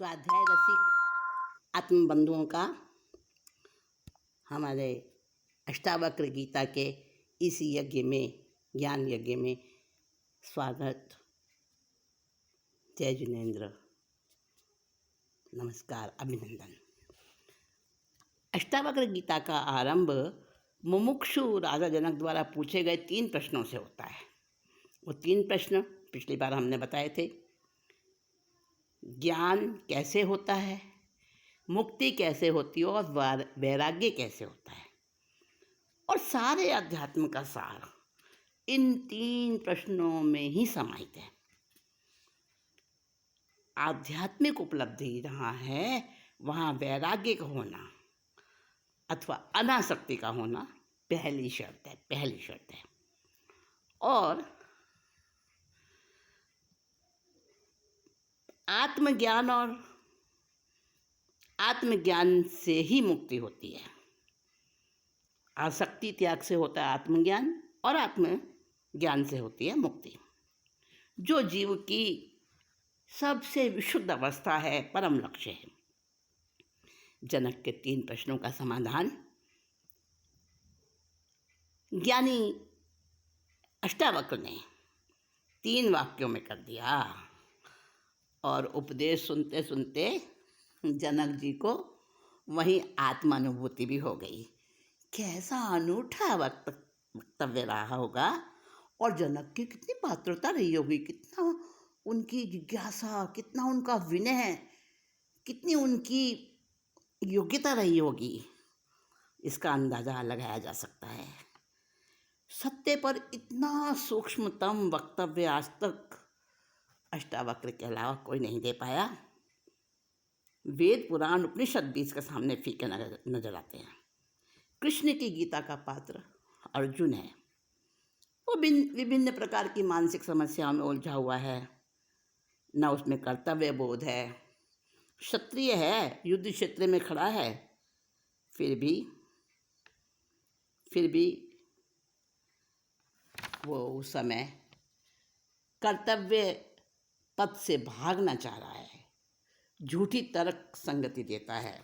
स्वाध्याय रसिक आत्मबंधुओं का हमारे अष्टावक्र गीता के इस यज्ञ में, ज्ञान यज्ञ में स्वागत। जय जिनेन्द्र, नमस्कार, अभिनंदन। अष्टावक्र गीता का आरंभ मुमुक्षु राजा जनक द्वारा पूछे गए 3 प्रश्नों से होता है। वो 3 प्रश्न पिछली बार हमने बताए थे। ज्ञान कैसे होता है, मुक्ति कैसे होती है और वैराग्य कैसे होता है, और सारे अध्यात्म का सार इन 3 प्रश्नों में ही समाहित है। आध्यात्मिक उपलब्धि जहाँ है वहाँ वैराग्य का होना अथवा अनासक्ति का होना पहली शर्त है। और आत्मज्ञान और आत्मज्ञान से ही मुक्ति होती है। आसक्ति त्याग से होता है आत्मज्ञान और आत्मज्ञान से होती है मुक्ति, जो जीव की सबसे विशुद्ध अवस्था है, परम लक्ष्य है। जनक के 3 प्रश्नों का समाधान ज्ञानी अष्टावक्र ने 3 वाक्यों में कर दिया। और उपदेश सुनते सुनते जनक जी को वहीं आत्मानुभूति भी हो गई। कैसा अनूठा वक्तव्य रहा होगा, और जनक की कितनी पात्रता रही होगी, कितना उनकी जिज्ञासा, कितना उनका विनय, कितनी उनकी योग्यता रही होगी, इसका अंदाज़ा लगाया जा सकता है। सत्य पर इतना सूक्ष्मतम वक्तव्य आज तक अष्टावक्र के अलावा कोई नहीं दे पाया। वेद पुराण उपनिषद भी इसके सामने फीके नजर आते हैं। कृष्ण की गीता का पात्र अर्जुन है। वो विभिन्न प्रकार की मानसिक समस्याओं में उलझा हुआ है, न उसमें कर्तव्य बोध है, क्षत्रिय है, युद्ध क्षेत्र में खड़ा है, फिर भी वो उस समय कर्तव्य पद से भागना चाह रहा है, झूठी तर्क संगति देता है।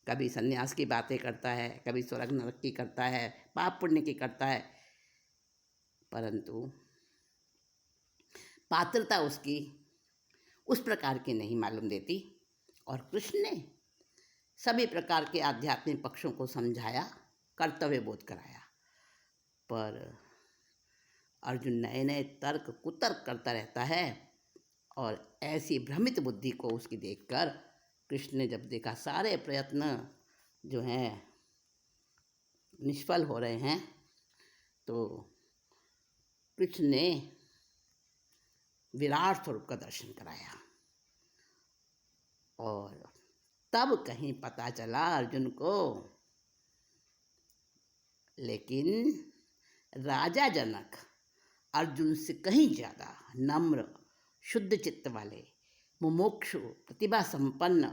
कभी सन्यास की बातें करता है, कभी स्वर्ग नरक की करता है, पाप पुण्य की करता है, परंतु पात्रता उसकी उस प्रकार की नहीं मालूम देती। और कृष्ण ने सभी प्रकार के आध्यात्मिक पक्षों को समझाया, कर्तव्य बोध कराया, पर अर्जुन नए नए तर्क कुतर्क करता रहता है। और ऐसी भ्रमित बुद्धि को उसकी देखकर कृष्ण ने जब देखा सारे प्रयत्न जो हैं निष्फल हो रहे हैं, तो कृष्ण ने विराट स्वरूप का दर्शन कराया। और तब कहीं पता चला अर्जुन को, लेकिन राजा जनक अर्जुन से कहीं ज़्यादा नम्र, शुद्ध चित्त वाले, मुमुक्षु, प्रतिभा संपन्न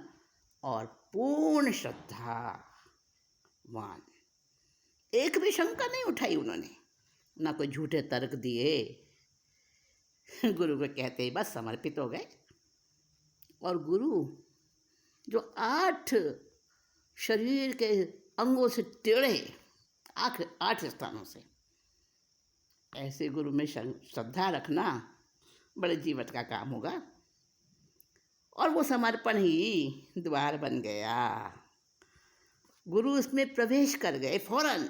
और पूर्ण श्रद्धावान। एक भी शंका नहीं उठाई उन्होंने, ना कोई झूठे तर्क दिए। गुरु को कहते ही बस समर्पित हो गए। और गुरु जो 8 शरीर के अंगों से टेढ़े, 8 स्थानों से, ऐसे गुरु में श्रद्धा रखना बड़े जीवट का काम होगा। और वो समर्पण ही द्वार बन गया। गुरु उसमें प्रवेश कर गए फौरन,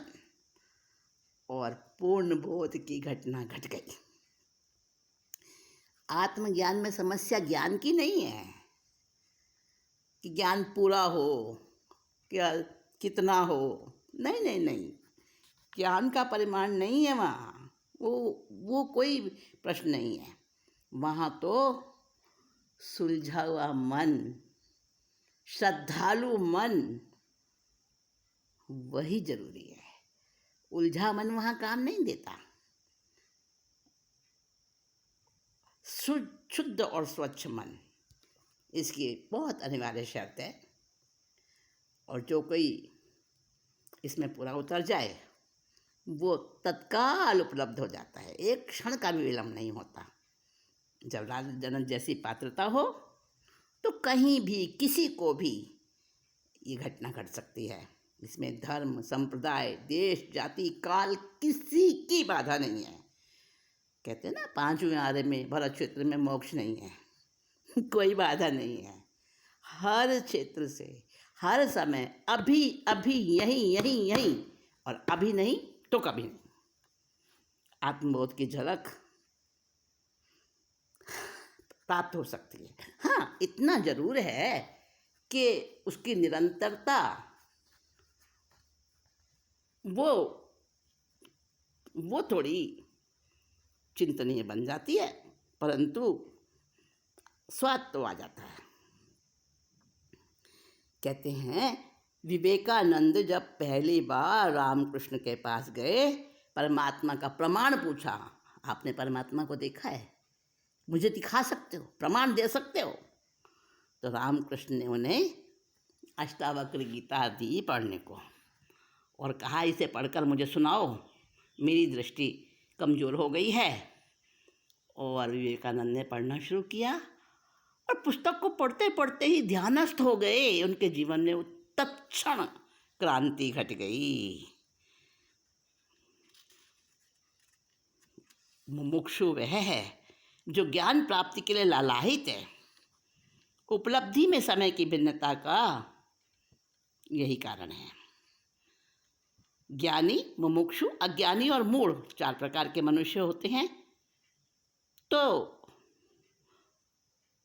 और पूर्ण बोध की घटना घट गई। आत्मज्ञान में समस्या ज्ञान की नहीं है कि ज्ञान पूरा हो, क्या कितना हो, नहीं, ज्ञान का परिमाण नहीं है वहाँ। वो कोई प्रश्न नहीं है। वहाँ तो सुलझा हुआ मन, श्रद्धालु मन, वही जरूरी है। उलझा मन वहाँ काम नहीं देता। शुद्ध और स्वच्छ मन, इसकी बहुत अनिवार्य शर्त है। और जो कोई इसमें पूरा उतर जाए, वो तत्काल उपलब्ध हो जाता है, एक क्षण का भी विलम्ब नहीं होता। जब राजा जनक जैसी पात्रता हो तो कहीं भी किसी को भी ये घटना घट सकती है। इसमें धर्म, संप्रदाय, देश, जाति, काल किसी की बाधा नहीं है। कहते हैं ना, पांचवें आरे में भरत क्षेत्र में मोक्ष नहीं है। कोई बाधा नहीं है। हर क्षेत्र से, हर समय, अभी अभी, यहीं यहीं यहीं, और अभी नहीं तो कभी नहीं, आत्मबोध की झलक प्राप्त हो सकती है। हाँ, इतना जरूर है कि उसकी निरंतरता वो थोड़ी चिंतनीय बन जाती है, परंतु स्वाद तो आ जाता है। कहते हैं, विवेकानंद जब पहली बार रामकृष्ण के पास गए, परमात्मा का प्रमाण पूछा, आपने परमात्मा को देखा है? मुझे दिखा सकते हो, प्रमाण दे सकते हो? तो रामकृष्ण ने उन्हें अष्टावक्र गीता दी पढ़ने को और कहा, इसे पढ़कर मुझे सुनाओ, मेरी दृष्टि कमज़ोर हो गई है। और विवेकानंद ने पढ़ना शुरू किया और पुस्तक को पढ़ते पढ़ते ही ध्यानस्थ हो गए। उनके जीवन में तत्क्षण क्रांति घट गई। मुमुक्षु वह है जो ज्ञान प्राप्ति के लिए लालायित है। उपलब्धि में समय की भिन्नता का यही कारण है। ज्ञानी, मुमुक्षु, अज्ञानी और मूढ़ 4 प्रकार के मनुष्य होते हैं। तो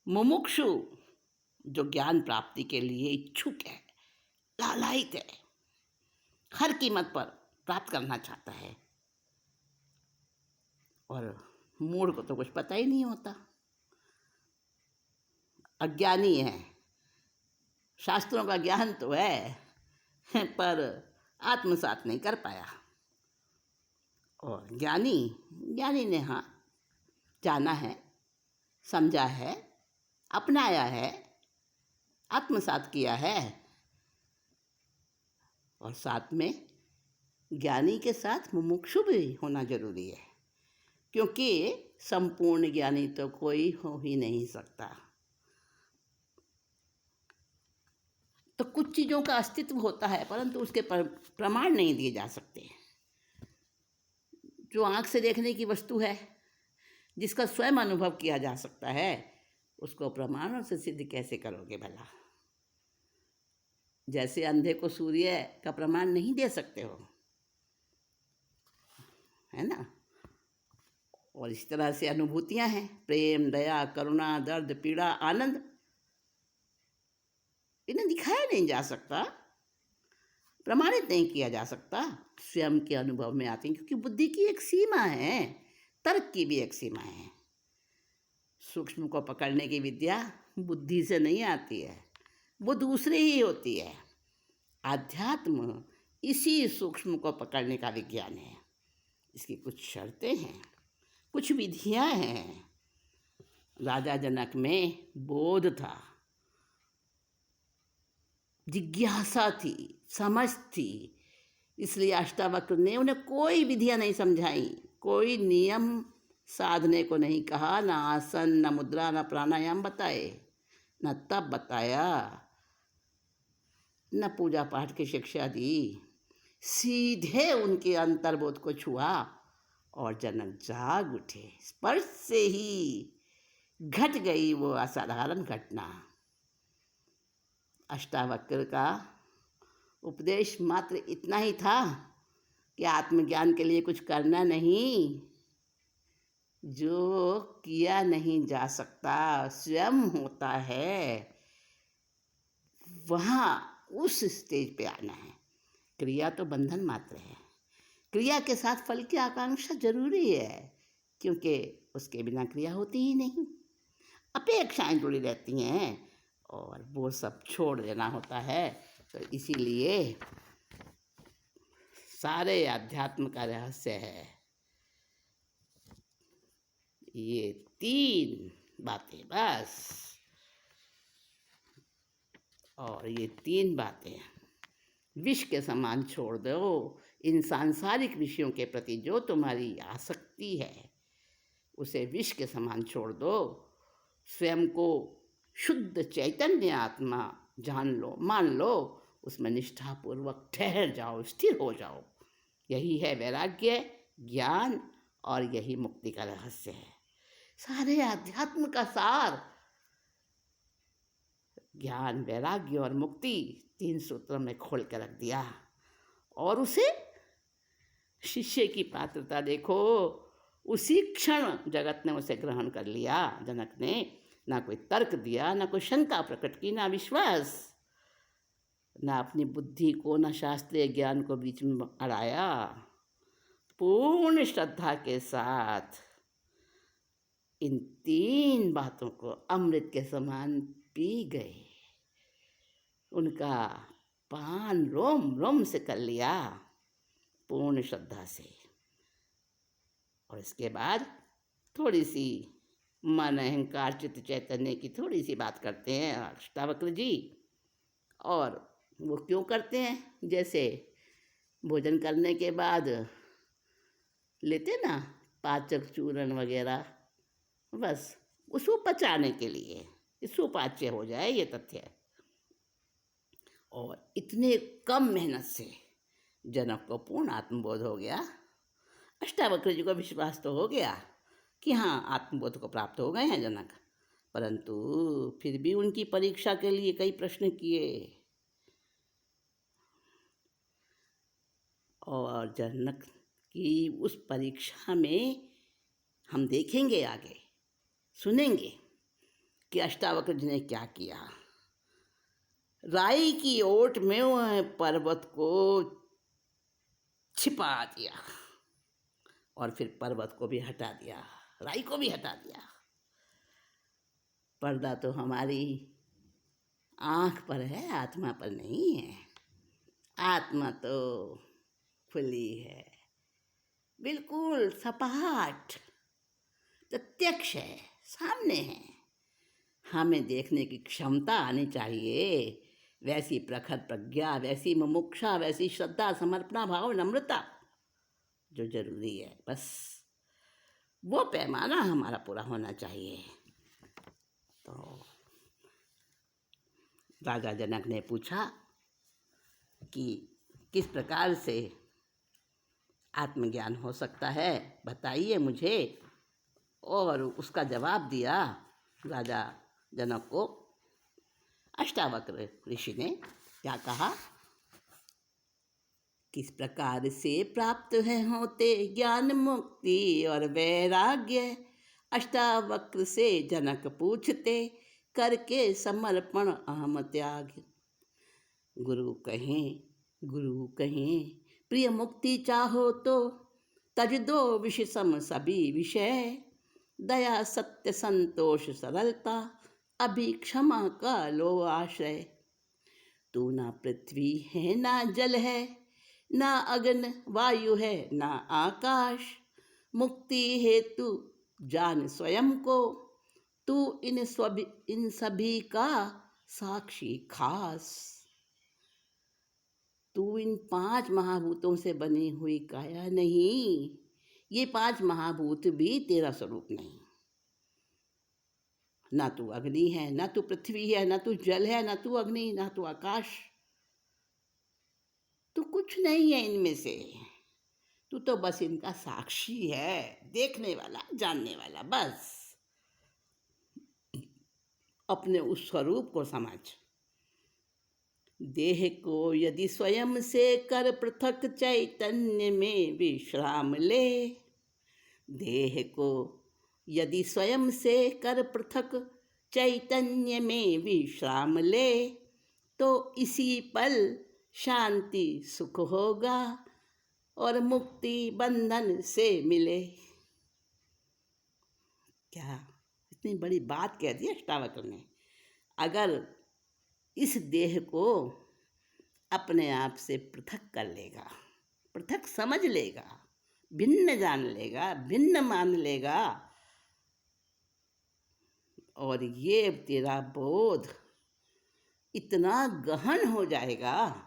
मुमुक्षु जो ज्ञान प्राप्ति के लिए इच्छुक है, लालायित है, हर कीमत पर प्राप्त करना चाहता है, और मूढ़ को तो कुछ पता ही नहीं होता। अज्ञानी है, शास्त्रों का ज्ञान तो है पर आत्मसात नहीं कर पाया। और ज्ञानी ने हाँ जाना है, समझा है, अपनाया है, आत्मसात किया है। और साथ में ज्ञानी के साथ मुमुक्षु भी होना जरूरी है, क्योंकि संपूर्ण ज्ञानी तो कोई हो ही नहीं सकता। तो कुछ चीज़ों का अस्तित्व होता है, परंतु उसके प्रमाण नहीं दिए जा सकते। जो आँख से देखने की वस्तु है, जिसका स्वयं अनुभव किया जा सकता है, उसको प्रमाणों से सिद्ध कैसे करोगे भला? जैसे अंधे को सूर्य का प्रमाण नहीं दे सकते हो, है ना? और इस तरह से अनुभूतियां हैं, प्रेम, दया, करुणा, दर्द, पीड़ा, आनंद, इन्हें दिखाया नहीं जा सकता, प्रमाणित नहीं किया जा सकता, स्वयं के अनुभव में आती हैं, क्योंकि बुद्धि की एक सीमा है, तर्क की भी एक सीमा है। सूक्ष्म को पकड़ने की विद्या बुद्धि से नहीं आती है, वो दूसरी ही होती है। आध्यात्म इसी सूक्ष्म को पकड़ने का विज्ञान है। इसकी कुछ शर्तें हैं, कुछ विधियां हैं। राजा जनक में बोध था, जिज्ञासा थी, समझ थी, इसलिए अष्टावक्र ने उन्हें कोई विधियां नहीं समझाई, कोई नियम साधने को नहीं कहा, न आसन, न मुद्रा, न प्राणायाम बताए, न तप बताया, न पूजा पाठ की शिक्षा दी। सीधे उनके अंतर्बोध को छुआ और जनक जाग उठे। स्पर्श से ही घट गई वो असाधारण घटना। अष्टावक्र का उपदेश मात्र इतना ही था कि आत्मज्ञान के लिए कुछ करना नहीं, जो किया नहीं जा सकता स्वयं होता है, वहाँ उस स्टेज पे आना है। क्रिया तो बंधन मात्र है, क्रिया के साथ फल की आकांक्षा जरूरी है, क्योंकि उसके बिना क्रिया होती ही नहीं। अपेक्षाएं जुड़ी रहती हैं और वो सब छोड़ देना होता है। तो इसीलिए सारे अध्यात्म का रहस्य है ये 3 बातें बस। और ये 3 बातें विष के समान छोड़ दो। इन सांसारिक विषयों के प्रति जो तुम्हारी आसक्ति है, उसे विष के समान छोड़ दो। स्वयं को शुद्ध चैतन्य आत्मा जान लो, मान लो, उसमें निष्ठापूर्वक ठहर जाओ, स्थिर हो जाओ। यही है वैराग्य, ज्ञान, और यही मुक्ति का रहस्य है। सारे आध्यात्म का सार ज्ञान, वैराग्य और मुक्ति 3 सूत्रों में खोल कर रख दिया। और उसे शिष्य की पात्रता देखो, उसी क्षण जगत ने उसे ग्रहण कर लिया। जनक ने ना कोई तर्क दिया, ना कोई शंका प्रकट की, ना विश्वास, ना अपनी बुद्धि को, ना शास्त्रीय ज्ञान को बीच में अड़ाया। पूर्ण श्रद्धा के साथ इन 3 बातों को अमृत के समान पी गए। उनका पान रोम रोम से कर लिया पूर्ण श्रद्धा से। और इसके बाद थोड़ी सी मन, अहंकार, चित्त चैतन्य की थोड़ी सी बात करते हैं अष्टावक्र जी। और वो क्यों करते हैं? जैसे भोजन करने के बाद लेते ना पाचक चूर्ण वगैरह, बस उसको पचाने के लिए, सुपाच्य हो जाए, ये तथ्य है। और इतने कम मेहनत से जनक को पूर्ण आत्मबोध हो गया। अष्टावक्र जी को विश्वास तो हो गया कि हाँ, आत्मबोध को प्राप्त हो गए हैं जनक, परंतु फिर भी उनकी परीक्षा के लिए कई प्रश्न किए। और जनक की उस परीक्षा में हम देखेंगे, आगे सुनेंगे कि अष्टावक्र जी ने क्या किया। राई की ओट में वह पर्वत को छिपा दिया और फिर पर्वत को भी हटा दिया, राई को भी हटा दिया। पर्दा तो हमारी आँख पर है, आत्मा पर नहीं है। आत्मा तो खुली है, बिल्कुल सपाट, प्रत्यक्ष है, सामने है। हमें देखने की क्षमता आनी चाहिए, वैसी प्रखर प्रज्ञा, वैसी मुमुक्षा, वैसी श्रद्धा, समर्पणा भाव, नम्रता जो जरूरी है। बस वो पैमाना हमारा पूरा होना चाहिए। तो राजा जनक ने पूछा कि किस प्रकार से आत्मज्ञान हो सकता है, बताइए मुझे। और उसका जवाब दिया राजा जनक को अष्टावक्र ऋषि ने। क्या कहा? किस प्रकार से प्राप्त है होते ज्ञान, मुक्ति और वैराग्य, अष्टावक्र से जनक पूछते, करके समर्पण अहम त्याग। गुरु कहें प्रिय मुक्ति चाहो तो तज दो विषम सभी विषय, दया सत्य संतोष सरलता, अभी क्षमा का लो आश्रय। तू ना पृथ्वी है ना जल है, ना अग्न वायु है ना आकाश, मुक्ति हेतु जान स्वयं को, तू इन सभी का साक्षी खास। तू इन 5 महाभूतों से बनी हुई काया नहीं, ये 5 महाभूत भी तेरा स्वरूप नहीं। ना तू अग्नि है, ना तू पृथ्वी है, ना तू जल है, ना तू अग्नि, ना तू आकाश। तू कुछ नहीं है इनमें से, तू तो बस इनका साक्षी है, देखने वाला, जानने वाला। बस अपने उस स्वरूप को समझ। देह को यदि स्वयं से कर पृथक, चैतन्य में विश्राम ले। देह को यदि स्वयं से कर पृथक, चैतन्य में विश्राम ले, तो इसी पल शांति सुख होगा और मुक्ति बंधन से मिले। क्या इतनी बड़ी बात कह दी अष्टावक्र ने। अगर इस देह को अपने आप से पृथक कर लेगा, पृथक समझ लेगा, भिन्न जान लेगा, भिन्न मान लेगा, और ये तेरा बोध इतना गहन हो जाएगा,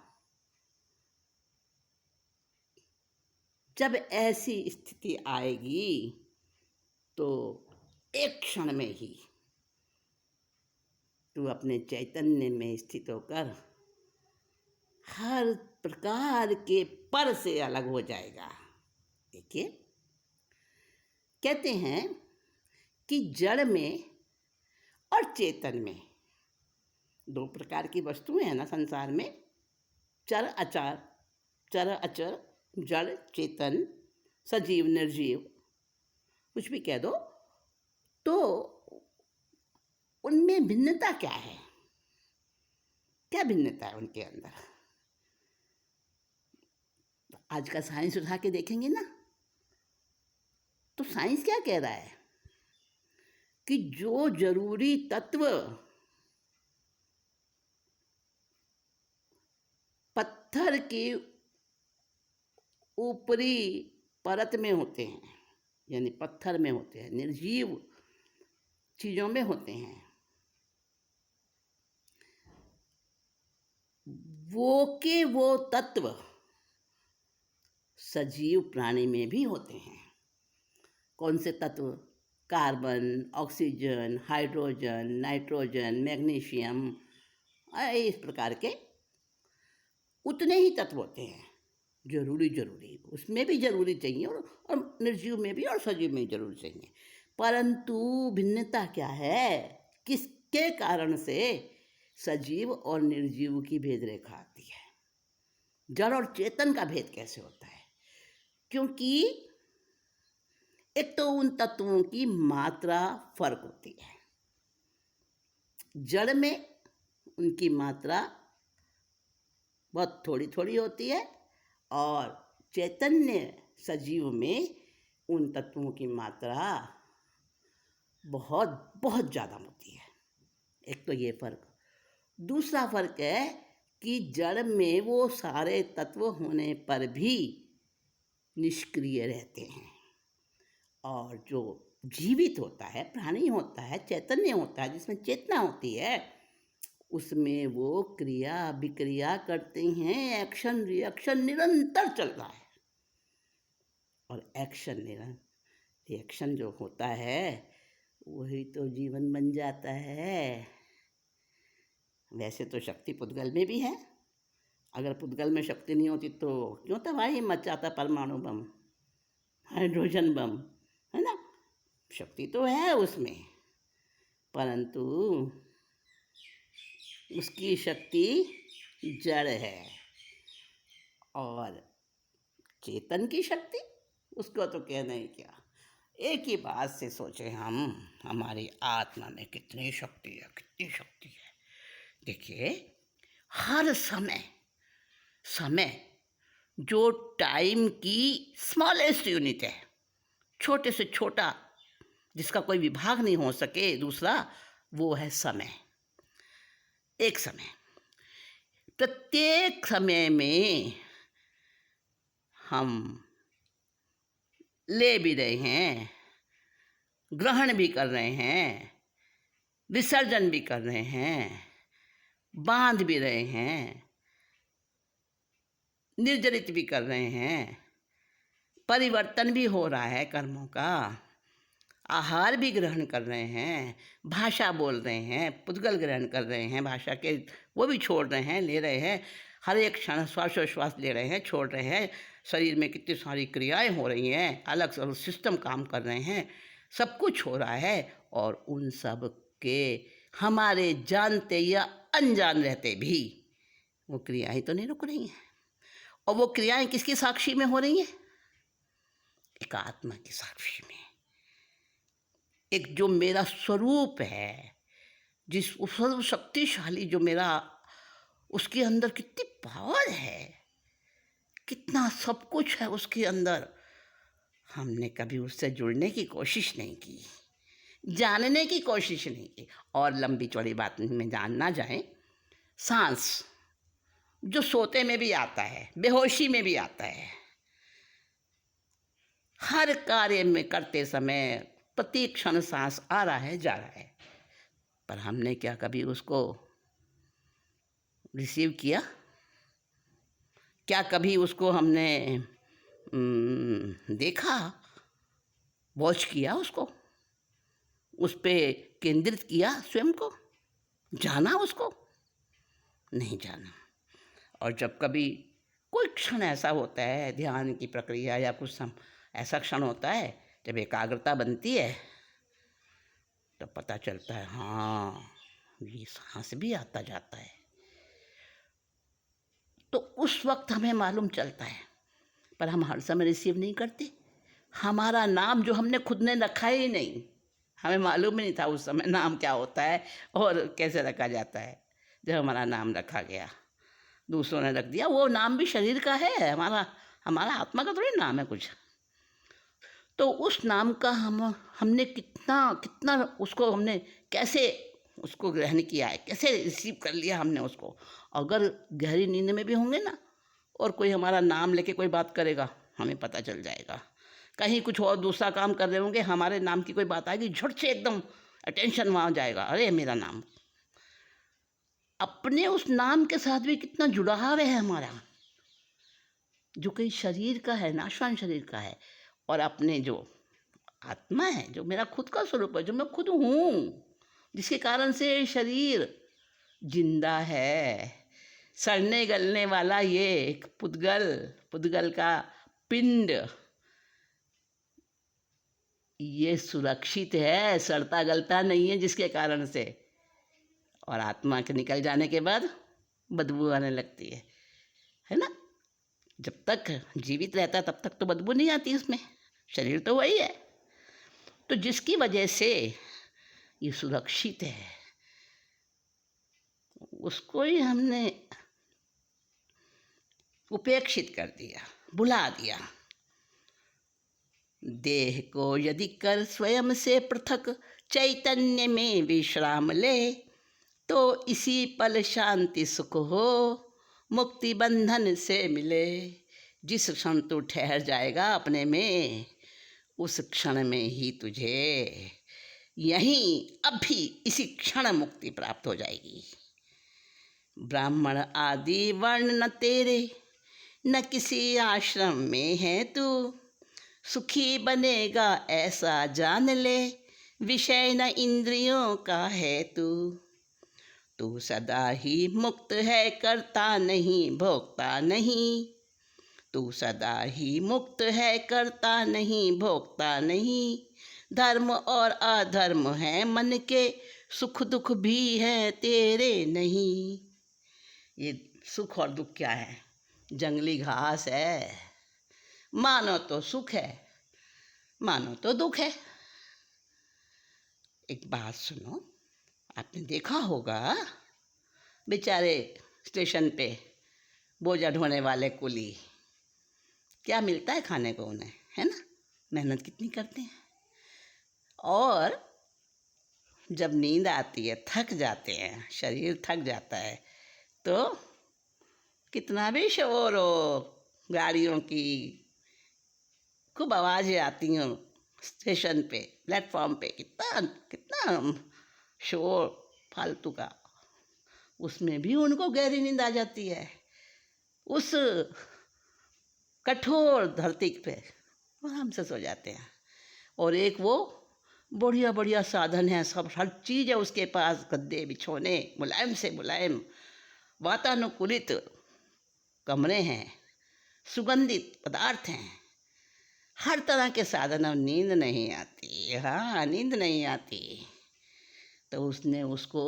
जब ऐसी स्थिति आएगी तो एक क्षण में ही तू अपने चैतन्य में स्थित होकर हर प्रकार के पर से अलग हो जाएगा। देखिए, कहते हैं कि जड़ में और चेतन में दो प्रकार की वस्तुएं हैं ना संसार में, चर अचर, चर अचर, जड़ चेतन, सजीव निर्जीव, कुछ भी कह दो। तो उनमें भिन्नता क्या है? क्या भिन्नता है उनके अंदर? आज का साइंस उठा के देखेंगे ना, तो साइंस क्या कह रहा है कि जो जरूरी तत्व पत्थर के ऊपरी परत में होते हैं, यानी पत्थर में होते हैं, निर्जीव चीज़ों में होते हैं, वो तत्व सजीव प्राणी में भी होते हैं। कौन से तत्व? Carbon, oxygen, hydrogen, nitrogen, magnesium, इस प्रकार के उतने ही तत्व होते हैं। जरूरी उसमें भी जरूरी चाहिए, और निर्जीव में भी और सजीव में जरूर चाहिए। परंतु भिन्नता क्या है? किसके कारण से सजीव और निर्जीव की भेद रेखा आती है? जड़ और चेतन का भेद कैसे होता है? क्योंकि एक तो उन तत्वों की मात्रा फर्क होती है। जड़ में उनकी मात्रा बहुत थोड़ी थोड़ी होती है, और चैतन्य सजीव में उन तत्वों की मात्रा बहुत बहुत ज़्यादा होती है। एक तो ये फर्क। दूसरा फर्क है कि जड़ में वो सारे तत्व होने पर भी निष्क्रिय रहते हैं, और जो जीवित होता है, प्राणी होता है, चैतन्य होता है, जिसमें चेतना होती है, उसमें वो क्रिया विक्रिया करते हैं। एक्शन रिएक्शन निरंतर चल रहा है, और रिएक्शन जो होता है वही तो जीवन बन जाता है। वैसे तो शक्ति पुद्गल में भी है। अगर पुद्गल में शक्ति नहीं होती तो क्यों तबाही मचाता परमाणु बम, हाइड्रोजन बम, है ना? शक्ति तो है उसमें, परंतु उसकी शक्ति जड़ है। और चेतन की शक्ति, उसको तो कहना ही क्या। एक ही बात से सोचे हम, हमारी आत्मा में कितनी शक्ति है, कितनी शक्ति है। देखिए, हर समय जो टाइम की स्मॉलेस्ट यूनिट है, छोटे से छोटा, जिसका कोई विभाग नहीं हो सके दूसरा, वो है समय। एक समय, प्रत्येक समय में हम ले भी रहे हैं, ग्रहण भी कर रहे हैं, विसर्जन भी कर रहे हैं, बांध भी रहे हैं, निर्जरित भी कर रहे हैं, परिवर्तन भी हो रहा है कर्मों का, आहार भी ग्रहण कर रहे हैं, भाषा बोल रहे हैं, पुद्गल ग्रहण कर रहे हैं, भाषा के वो भी छोड़ रहे हैं, ले रहे हैं, हर एक क्षण श्वासोश्वास ले रहे हैं, छोड़ रहे हैं। शरीर में कितनी सारी क्रियाएं हो रही हैं, अलग अलग सिस्टम काम कर रहे हैं, सब कुछ हो रहा है, और उन सब के हमारे जानते या अनजान रहते भी वो क्रियाएं तो नहीं रुक रही हैं। और वो क्रियाएं किसकी साक्षी में हो रही हैं? एक आत्मा की साक्षी में। एक जो मेरा स्वरूप है, जिस सर्वशक्तिशाली जो मेरा, उसके अंदर कितनी पावर है, कितना सब कुछ है उसके अंदर। हमने कभी उससे जुड़ने की कोशिश नहीं की, जानने की कोशिश नहीं की। और लंबी चौड़ी बात में जान ना जाए, सांस जो सोते में भी आता है, बेहोशी में भी आता है, हर कार्य में करते समय प्रति क्षण सांस आ रहा है, जा रहा है, पर हमने क्या कभी उसको रिसीव किया? क्या कभी उसको हमने देखा, वॉच किया, उसको उस पे केंद्रित किया स्वयं को? जाना उसको? नहीं जाना। और जब कभी कोई क्षण ऐसा होता है ध्यान की प्रक्रिया या कुछ ऐसा क्षण होता है जब एकाग्रता बनती है, तो पता चलता है हाँ ये सांस भी आता जाता है। तो उस वक्त हमें मालूम चलता है, पर हम हर समय रिसीव नहीं करते। हमारा नाम जो हमने खुद ने रखा ही नहीं, हमें मालूम ही नहीं था उस समय नाम क्या होता है और कैसे रखा जाता है। जब हमारा नाम रखा गया, दूसरों ने रख दिया, वो नाम भी शरीर का है, हमारा हमारा आत्मा का थोड़ी नाम है कुछ। तो उस नाम का हमने कितना कितना उसको हमने कैसे उसको ग्रहण किया है, कैसे रिसीव कर लिया हमने उसको। अगर गहरी नींद में भी होंगे ना और कोई हमारा नाम लेके कोई बात करेगा, हमें पता चल जाएगा। कहीं कुछ और दूसरा काम कर रहे होंगे, हमारे नाम की कोई बात आएगी, झट से एकदम अटेंशन वहाँ जाएगा, अरे मेरा नाम। अपने उस नाम के साथ भी कितना जुड़ाव है हमारा, जो कहीं शरीर का है, नाशवान शरीर का है, और अपने जो आत्मा है, जो मेरा खुद का स्वरूप है, जो मैं खुद हूँ, जिसके कारण से शरीर जिंदा है। सड़ने गलने वाला ये एक पुद्गल का पिंड, ये सुरक्षित है, सड़ता गलता नहीं है, जिसके कारण से। और आत्मा के निकल जाने के बाद बदबू आने लगती है ना। जब तक जीवित रहता है तब तक तो बदबू नहीं आती उसमें, शरीर तो वही है। तो जिसकी वजह से ये सुरक्षित है, उसको ही हमने उपेक्षित कर दिया, भुला दिया। देह को यदि कर स्वयं से पृथक चैतन्य में विश्राम ले, तो इसी पल शांति सुख हो, मुक्ति बंधन से मिले। जिस क्षण तू ठहर जाएगा अपने में, उस क्षण में ही तुझे यहीं अभी इसी क्षण मुक्ति प्राप्त हो जाएगी। ब्राह्मण आदि वर्ण न तेरे, न किसी आश्रम में है तू, सुखी बनेगा ऐसा जान ले, विषय न इंद्रियों का है तू सदा ही मुक्त है, करता नहीं भोगता नहीं। तू सदा ही मुक्त है, करता नहीं भोगता नहीं। धर्म और अधर्म है मन के, सुख दुख भी है तेरे नहीं। ये सुख और दुख क्या है? जंगली घास है, मानो तो सुख है, मानो तो दुख है। एक बात सुनो, आपने देखा होगा बेचारे स्टेशन पे बोझा ढोने वाले कुली, क्या मिलता है खाने को उन्हें, है ना? मेहनत कितनी करते हैं। और जब नींद आती है, थक जाते हैं, शरीर थक जाता है, तो कितना भी शोर हो, गाड़ियों की खूब आवाज़ें आती हैं स्टेशन पे, प्लेटफॉर्म पे, कितना कितना शोर फालतू का, उसमें भी उनको गहरी नींद आ जाती है। उस कठोर धरती पे आराम से सो जाते हैं। और एक वो बढ़िया बढ़िया साधन है, सब हर चीज़ है उसके पास, गद्दे बिछोने, मुलायम से मुलायम, वातानुकूलित कमरे हैं, सुगंधित पदार्थ हैं, हर तरह के साधन। अब नींद नहीं आती, हाँ नींद नहीं आती, तो उसने उसको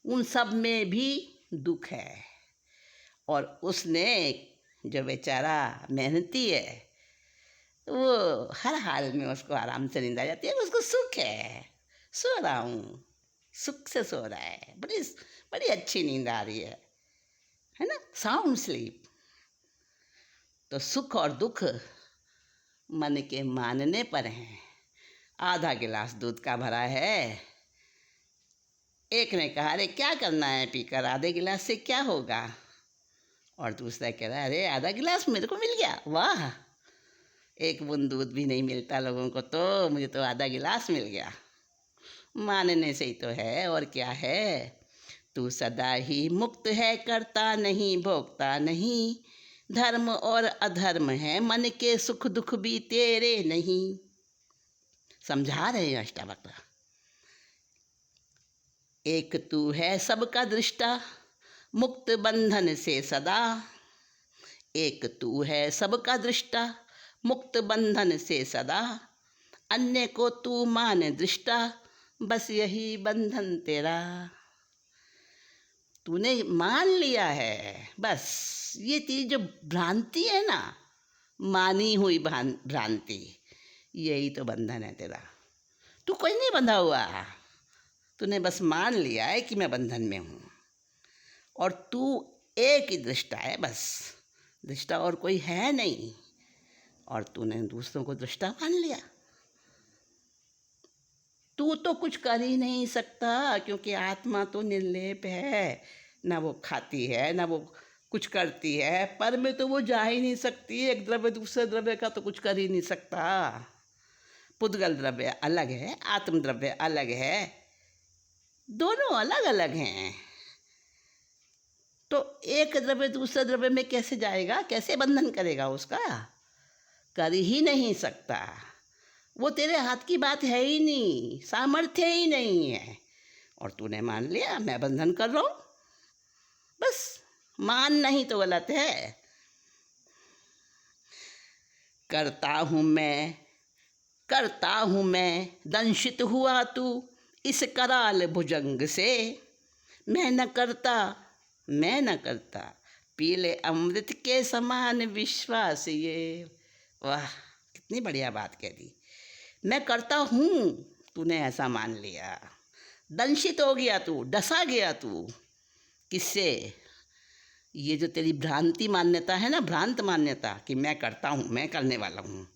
उन सब में भी दुख है। और उसने जो बेचारा मेहनती है, वो हर हाल में उसको आराम से नींद आ जाती है, उसको सुख है, सो रहा हूँ, सुख से सो रहा है, बड़ी बड़ी अच्छी नींद आ रही है ना, साउंड स्लीप। तो सुख और दुख मन के मानने पर हैं। आधा गिलास दूध का भरा है, एक ने कहा अरे क्या करना है पीकर, आधे गिलास से क्या होगा। और दूसरा कह रहा है अरे आधा गिलास मेरे को मिल गया, वाह, एक बूंद दूध भी नहीं मिलता लोगों को, तो मुझे तो आधा गिलास मिल गया। मानने से ही तो है, और क्या है। तू सदा ही मुक्त है, करता नहीं भोगता नहीं। धर्म और अधर्म है मन के, सुख दुख भी तेरे नहीं। समझा रहे हैं अष्टावक्र। एक तू है सबका दृष्टा, मुक्त बंधन से सदा। एक तू है सबका दृष्टा, मुक्त बंधन से सदा। अन्य को तू मान दृष्टा, बस यही बंधन तेरा। तूने मान लिया है, बस ये तेरी जो भ्रांति है ना, मानी हुई भ्रांति, यही तो बंधन है तेरा। तू कोई नहीं बंधा हुआ, तूने बस मान लिया है कि मैं बंधन में हूँ। और तू एक ही दृष्टा है, बस दृष्टा और कोई है नहीं। और तूने दूसरों को दृष्टा मान लिया। तू तो कुछ कर ही नहीं सकता, क्योंकि आत्मा तो निर्लेप है। ना वो खाती है, ना वो कुछ करती है, पर में तो वो जा ही नहीं सकती। एक द्रव्य दूसरे द्रव्य का तो कुछ कर ही नहीं सकता। पुद्गल द्रव्य अलग है, आत्म द्रव्य अलग है, दोनों अलग अलग हैं। तो एक द्रव्य दूसरे द्रव्य में कैसे जाएगा, कैसे बंधन करेगा उसका? कर ही नहीं सकता। वो तेरे हाथ की बात है ही नहीं, सामर्थ्य ही नहीं है। और तूने मान लिया मैं बंधन कर रहा हूँ, बस। मान नहीं तो गलत है। करता हूँ मैं, दंशित हुआ तू इस कराल भुजंग से। मैं न करता, पीले अमृत के समान विश्वास ये। वाह, कितनी बढ़िया बात कह दी। मैं करता हूँ, तूने ऐसा मान लिया। दंशित हो गया तू, डसा गया तू। किससे? ये जो तेरी भ्रांति मान्यता है ना, भ्रांत मान्यता कि मैं करता हूँ, मैं करने वाला हूँ,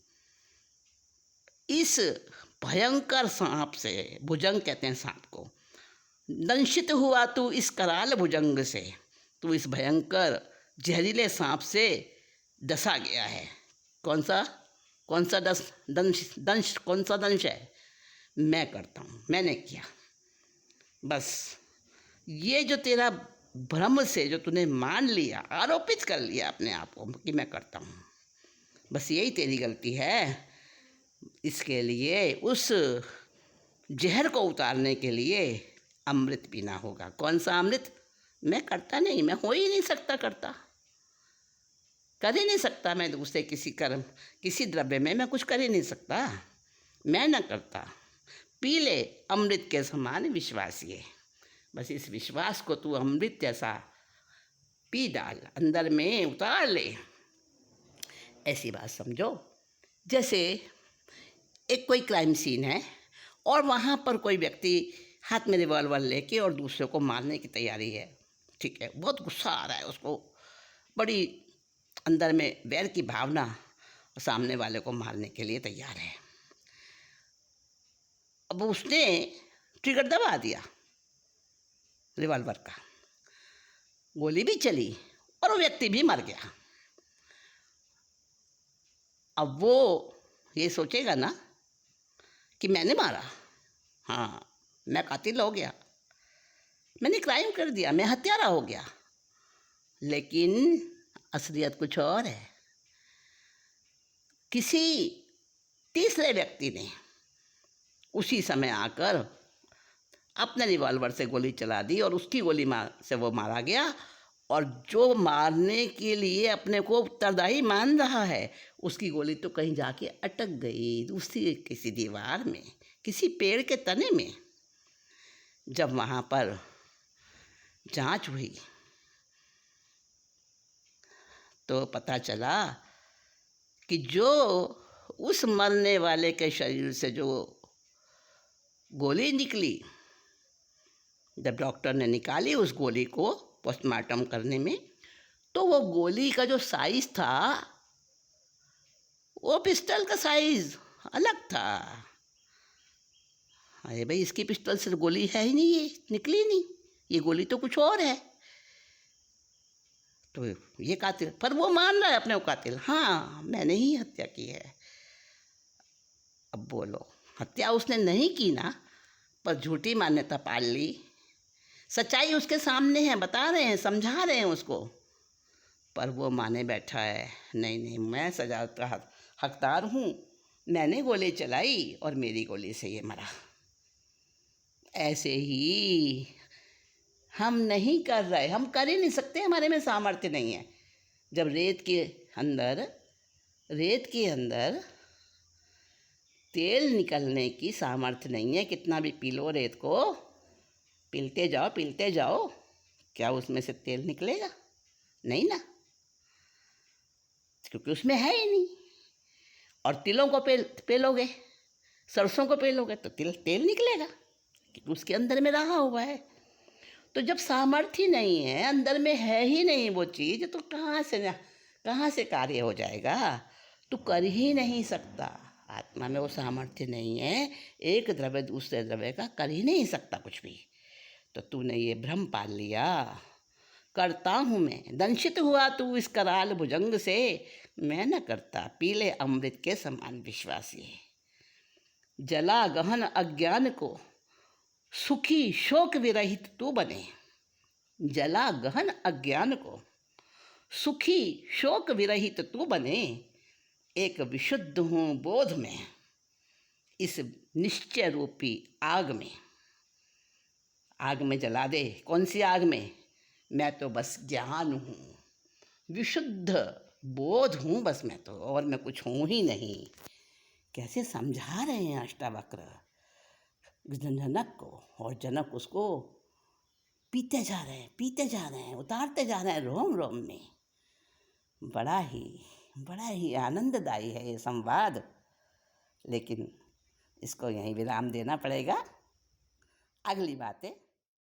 इस भयंकर सांप से। भुजंग कहते हैं सांप को। दंशित हुआ तू इस कराल भुजंग से, तू इस भयंकर जहरीले सांप से डसा गया है। कौन सा दंश कौन सा दंश है? मैं करता हूँ, मैंने किया। बस ये जो तेरा भ्रम से जो तूने मान लिया, आरोपित कर लिया अपने आप को कि मैं करता हूँ, बस यही तेरी गलती है। इसके लिए उस जहर को उतारने के लिए अमृत पीना होगा। कौन सा अमृत? मैं करता नहीं, मैं हो ही नहीं सकता करता, कर ही नहीं सकता। मैं दूसरे किसी कर्म, किसी द्रव्य में मैं कुछ कर ही नहीं सकता। मैं न करता, पी ले अमृत के समान विश्वास ये। बस इस विश्वास को तू अमृत जैसा पी डाल, अंदर में उतार ले। ऐसी बात समझो जैसे एक कोई क्राइम सीन है और वहाँ पर कोई व्यक्ति हाथ में रिवॉल्वर लेके और दूसरे को मारने की तैयारी है। ठीक है, बहुत गुस्सा आ रहा है उसको, बड़ी अंदर में वैर की भावना, सामने वाले को मारने के लिए तैयार है। अब उसने ट्रिगर दबा दिया रिवॉल्वर का, गोली भी चली और वो व्यक्ति भी मर गया। अब वो ये सोचेगा ना कि मैंने मारा, हाँ मैं कातिल हो गया, मैंने क्राइम कर दिया, मैं हत्यारा हो गया। लेकिन असलियत कुछ और है। किसी तीसरे व्यक्ति ने उसी समय आकर अपने रिवॉल्वर से गोली चला दी और उसकी गोली से वो मारा गया। और जो मारने के लिए अपने को उत्तरदायी मान रहा है, उसकी गोली तो कहीं जाके अटक गई दूसरी किसी दीवार में, किसी पेड़ के तने में। जब वहाँ पर जांच हुई तो पता चला कि जो उस मरने वाले के शरीर से जो गोली निकली, जब डॉक्टर ने निकाली उस गोली को पोस्टमार्टम करने में, तो वो गोली का जो साइज़ था वो पिस्टल का साइज़ अलग था। अरे भाई, इसकी पिस्टल से गोली है ही नहीं, ये निकली नहीं, ये गोली तो कुछ और है। तो ये कातिल, पर वो मान रहा है अपने को कातिल, हाँ मैंने ही हत्या की है। अब बोलो, हत्या उसने नहीं की ना, पर झूठी मान्यता पाल ली। सच्चाई उसके सामने है, बता रहे हैं, समझा रहे हैं उसको, पर वो माने बैठा है नहीं नहीं, मैं सजा का हकदार हूँ, मैंने गोली चलाई और मेरी गोली से ये मरा। ऐसे ही हम नहीं कर रहे, हम कर ही नहीं सकते, हमारे में सामर्थ्य नहीं है। जब रेत के अंदर तेल निकलने की सामर्थ्य नहीं है, कितना भी पी लो रेत को, पीलते जाओ, क्या उसमें से तेल निकलेगा? नहीं ना, क्योंकि उसमें है ही नहीं। और तिलों को पेलोगे, सरसों को पेलोगे तो तेल निकलेगा, क्योंकि उसके अंदर में रहा हुआ है। तो जब सामर्थ्य ही नहीं है, अंदर में है ही नहीं वो चीज़, तो कहाँ से कार्य हो जाएगा? तू कर ही नहीं सकता। आत्मा में वो सामर्थ्य नहीं है, एक द्रव्य दूसरे द्रव्य का कर ही नहीं सकता कुछ भी। तो तूने ये भ्रम पाल लिया, करता हूँ मैं, दंशित हुआ तू इस कराल भुजंग से, मैं न करता, पीले अमृत के समान विश्वासी। जला गहन अज्ञान को सुखी शोक विरहित तू बने। जला गहन अज्ञान को सुखी शोक विरहित तू बने। एक विशुद्ध हूँ बोध में, इस निश्चय रूपी आग में जला दे। कौन सी आग में? मैं तो बस ज्ञान हूँ, विशुद्ध बोध हूँ बस मैं तो, और मैं कुछ हूँ ही नहीं। कैसे समझा रहे हैं अष्टावक्र जनक को, और जनक उसको पीते जा रहे हैं, उतारते जा रहे हैं रोम रोम में। बड़ा ही आनंददायी है ये संवाद, लेकिन इसको यहीं विराम देना पड़ेगा। अगली बातें